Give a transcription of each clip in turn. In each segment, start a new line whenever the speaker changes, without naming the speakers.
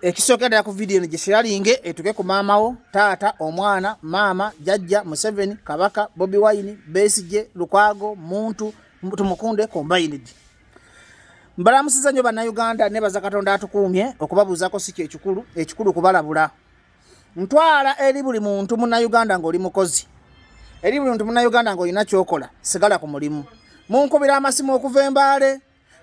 Ekisokera ku video ni gisharinge etuke ku mamawo tata omwana mama jajja Museveni kabaka Bobi Wine Besigye Lukwago muntu tumukunde combined. Mbalamusiza nyo bana Uganda ne baza Katonda atukumye okubabuuzako siki ekikulu kubalabula. Ntwala eri buli muntu muna Uganda ng'oli mukozi. Eri buli muntu muna Uganda ng'olina kyokola sigala ku mulimu. Munkubira amasimu okuva Mbale,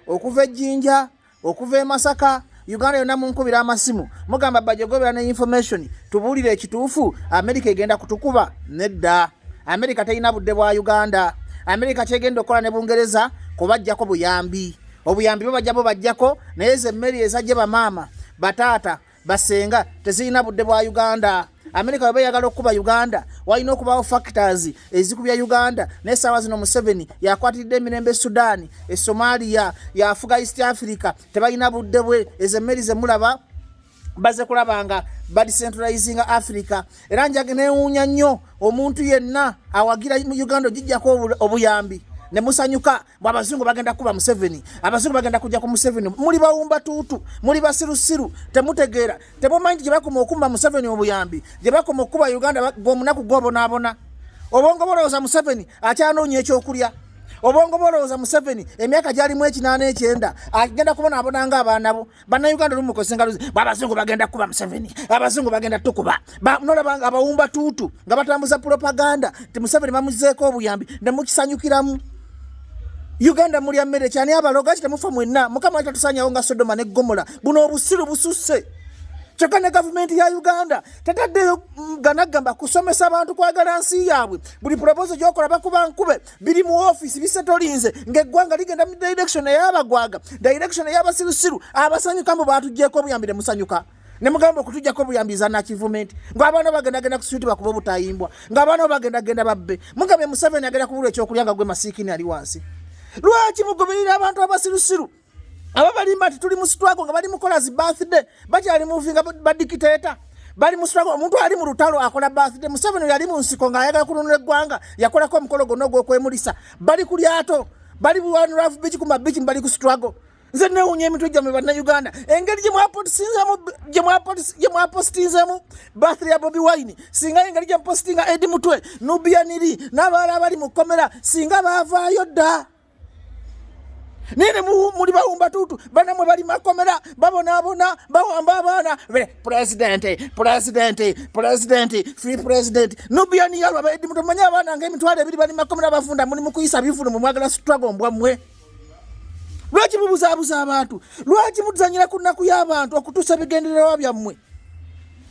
okuva Jinja, okuva Masaka. Uganda yona munkubira amasimu mugamba Bajjo gobera ne information tubulire ekituufu America egenda kutukuba nedda. America tayina budde bwa Uganda. America kyegenda okola ne Bungereza kubajjako buyambi. Obuyambi bajjabo bajjako naye Meeri ezajje ba mama batata basenga tezina budde bwa Uganda. America baba yagala okuba Uganda walina okubawo factors ezikubya Uganda ne sawa zino Museveni yakwatidde emirembe Sudan Somalia ya Africa East Africa tebalina budde bwe Meeri ze mulaba baze kulabanga badi centralizing Africa era njagene unya nnyo omuntu yenna awagira mu Uganda jijjako obuyambi ne musanyuka abazungu bagenda kuba Museveni abazungu bagenda kujja ku Museveni muli bawumba tutu muli basirusiru temutegeera temumanyi gye bakoma okumba Museveni obuyambi gye bakoma okuba Uganda gomunaku gobonabona obongo boloza Museveni akyanoonya ekyokulya obongo boloza Museveni emyaka gyali mu 89 agenda kubona abonanga abaanabo bana Uganda lumukosenga luzi abazungu bagenda kuba Museveni abazungu bagenda tukuba nola banga abawumba tutu nga batambuza propaganda ti Museveni bamuzeeko obuyambi ne mukisanyukiramu Uganda muri amere cyane abaloga kitamufa mwenna mukama atatusanya onga Sodoma ne Gomora buno obusiru bususse chokane government ya Uganda tatadde ganagamba kusomesa abantu kwagala nsi yabwe buli proposal gyokola bakuba nkube biri mu office bisetolinze ngegwanga ligenda mu direction y'abagwaga direction y'abasirusiru abasanyuka mbo batujjeko buyambire musanyuka ne mugamba okutujja ko buyambiza na government ng'abaana bagenda ku street bakuba butayimbwa ng'abaana bagenda babbe mugambe Museveni agenda kubula ekyokulyanga gwe masikini ali wansi. Lwaki mugoberera abantu abasirusiru ababali mati tuli mu struggle nga bali mukola zi birthday bati ali muvinga ba dictator bali mu struggle omuntu ali mu lutalo akola birthday Museveni yali mu nsiko nga ayagala kununula eggwanga yakola ko mukolo gono gw'okwemulisa bali ku lyato bali bu one love beach ku mabichi bali ku struggle nze ne unye emitwe gya bana Uganda engeri gye mwapostinzemu birthday ya Bobi Wine singa engeri gye postinga Edi Mutwe Nubia Niri n'abalala bali mu komera singa baavaayo dda nene muri bawumba tutu bana mwe bali makomera babona bawamba abana president free president Nubia ni yalwa ba Edi Mutwe manya abana ng'emitwale ebiri bali makomera bafunda muri mukuyisa bifunu mu mwagala struggle mbwa mwe. Lwaki mubuzabuza abantu lwaki mutuzanyira kunaku y'abantu okutusa bigendererwa byammwe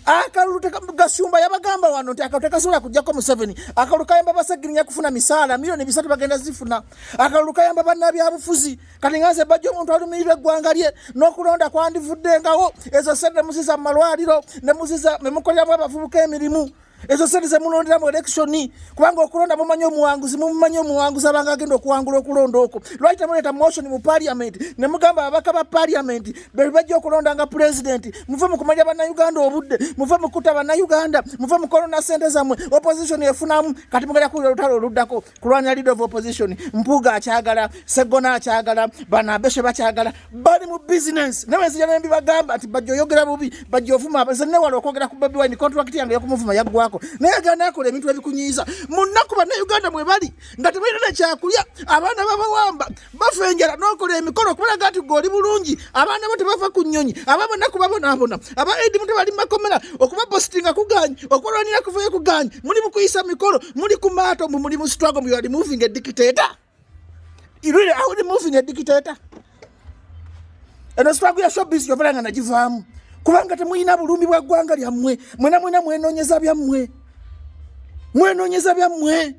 akalulu gasumba yabagamba wano nti akalulu tekasobola kujjako Museveni akalulu kayamba basagirinya kufuna misaala milioni 3 bagenda zifuna akalulu kayamba bannabyabufuzi kati ngaze Bajjo omuntu alumirirwa eggwanga lye n'okulonda kwandivuddengawo ezo sente muziza mu malwaliro ne muziza memukoleramu abavubuka emirimu ezo sente ze mulondera mu election kubanga okulonda mumanyi omuwanguzi abanga agenda okuwangula okulonda okwo lwaki temuleta motion mu parliament ne mugamba ababaka ba parliament bajja okulonda nga president muve mu kumanya bannayuganda obudde muve mu kuta bannayuganda muve mu kolona sente zammwe opposition efunamu kati mugenda kulira olutalo oluddako kulwanya leader of opposition Mpuga akyagala Segona akyagala Banabeshe bakyagala bali mu business newenzija nembi bagamba ati Bajjo oyogera bubi Bajjo ovuma abazenne wala okwogera ku Bobi Wine contract yange yokumuvuma yaggwa naye gana akola ebintu ebikunyiiza munaku bana Uganda mwe bali nga tebalina na kyakulya abaana babawamba bafenjera n'okola emikolo kubalaga nti goli bulungi abaana bo tebafa ku nnyonyi ababanaku babonabona aba Edi Mutwe bali makomera okuba postinga kuganyi okulwanira kuvayo kuganyi muli mu kuyisa mikolo muli ku maato muli mu struggle you are moving a dictator really are moving a dictator eno struggle ya showbiz yobalanga nagivaamu kubanga temuyina bulumbi bwa ggwanga lyammwe mwena mwenoonyeza byammwe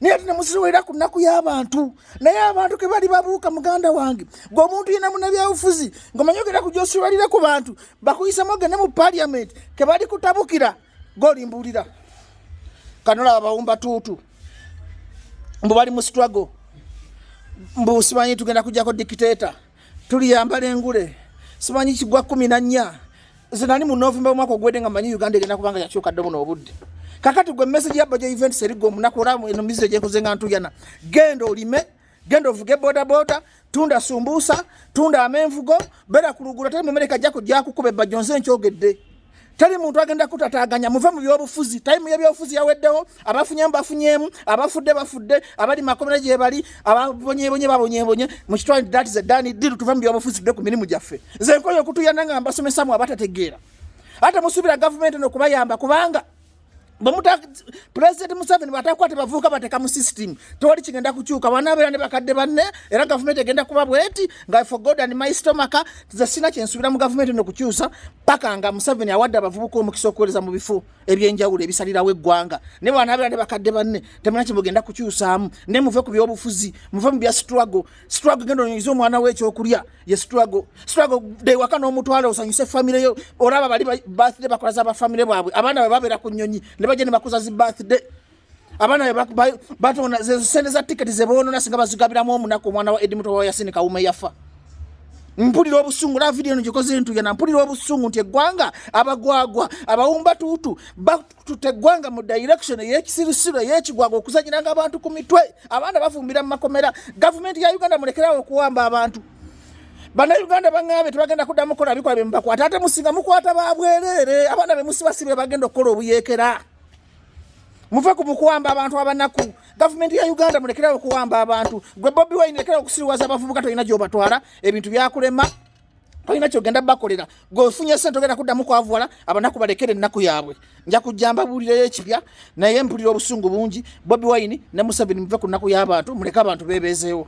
naye temusiwera ku nnaku y'abantu naye abantu ke bali babuuka muganda wange ng'omuntu yina munnabyabufuzi ng'omanyogera ku gy'osibalira ku bantu bakuyisemu ogende mu parliament ke bali kutabukira g'olimbuulira kanola abawumba tuutu mbu bali mu struggle mbu simanyi tugenda kujjako dictator tuliyambala engule simanyi kigwa 14 zinani mu November omwaka ogwedde nga manyi Uganda egenda kubanga yakyuka ddomo n'obudde kakati gwe message ya Bajjo event serigo munaku olamu eno message ekoze nga ntuyana genda olime genda ovuge boda tunda sumbusa tunda amenvugo bera kulugula tali mumereka jako jakukube Bajjo nze nkyogedde tali muntu agenda kutataganya muve mu byobufuzi time y'ebyobufuzi yaweddewo abafunye bafunyemu abafudde abali makomera gye bali ababonye mu kitwani that is a done deal tuve mu byobufuzi tudde ku mirimu gyaffe nze nkoyo okutuyana nga mbasomesa mu abatategeera ate musubira government no kubayamba kubanga bamuta President Museveni batakwate bavuka bateka mu system toli kigenda kukyuka banabera ne bakadde banne era government egenda kuba bweti nga for God and my stomach tizasina kyensubira mu government no kukyusa paka nga Museveni awadde abavubuka omukisa okuweleza mu bifu ebyenjawulo ebisalirawo eggwanga ne banabera ne bakadde banne temana kimugenda kukyusaamu ne muve ku byobufuzi muve mu bya struggle gendo nyizo omwana w'ekyokulya ye struggle de wakano omutwala osanyuse family yo olaba bali birthday bakola za ba family bwabwe abana babera ku nnyonyi bajene bakuza zi birthday abana batona sende za ticket zebono nasinga bazigabiramu omunako omwana wa Edmuto wa Yasini Kawume yafa mpulira obusungu la video njikoze ntu yana mpulira obusungu nti eggwanga abagwagwa abawumba tutu tutegwanga mu direction y'ekisirisiro y'ekigwago okuzanyiranga abantu ku mitwe abana bafumbira mu makomera government ya Uganda mulekerawo okuwamba abantu bana Uganda bangabe tubagenda kuddamu kola bikola bembakwata ate musinga mukwata babwerere abana be musibasibe bagenda okukola obuyekera muve ku mukuwamba abantu abanaku government ya Uganda mulekerawo okuwamba abantu gwe Bobi Wine lekerawo okusiriwaza abavubuka tolina gy'obatwala ebintu byakulema tolina kyogenda bakolera gwefunye sente ogenda kuddamu kwavuwala abanaku balekere ennaku yaabwe nja kujja mbabuulireyo ekipya naye mpulira obusungu bungi Bobi Wine ne Museveni muve ku nnaku y'abantu muleke abantu beebeezeewo